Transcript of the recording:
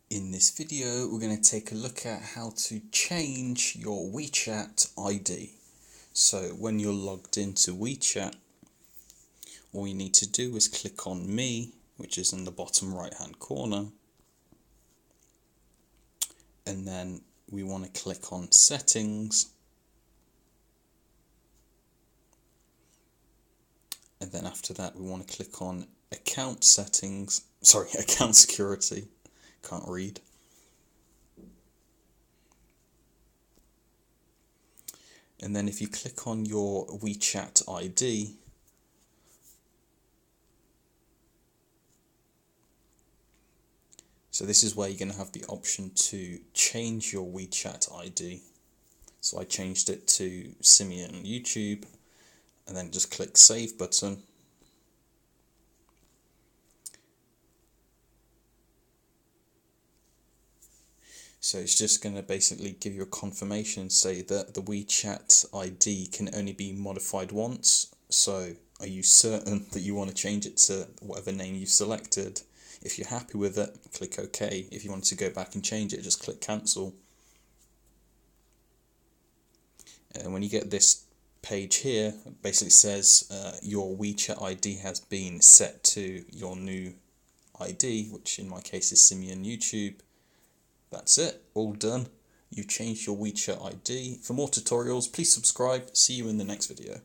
In this video, we're going to take a look at how to change your Wechat ID. So when you're logged into Wechat, all you need to do is click on Me, which is in the bottom right hand corner, and then we want to click on Settings, and then after that we want to click on Account Security. Can't read. And then if you click on your Wechat ID, so this is where you're going to have the option to change your Wechat ID. So I changed it to Simeon YouTube, and then just click Save button. So it's just going to basically give you a confirmation, say that the Wechat ID can only be modified once. So are you certain that you want to change it to whatever name you've selected? If you're happy with it, click OK. If you want to go back and change it, just click Cancel. And when you get this page here, it basically says your Wechat ID has been set to your new ID, which in my case is Simeon YouTube. That's it, all done. You've changed your Wechat ID. For more tutorials, please subscribe. See you in the next video.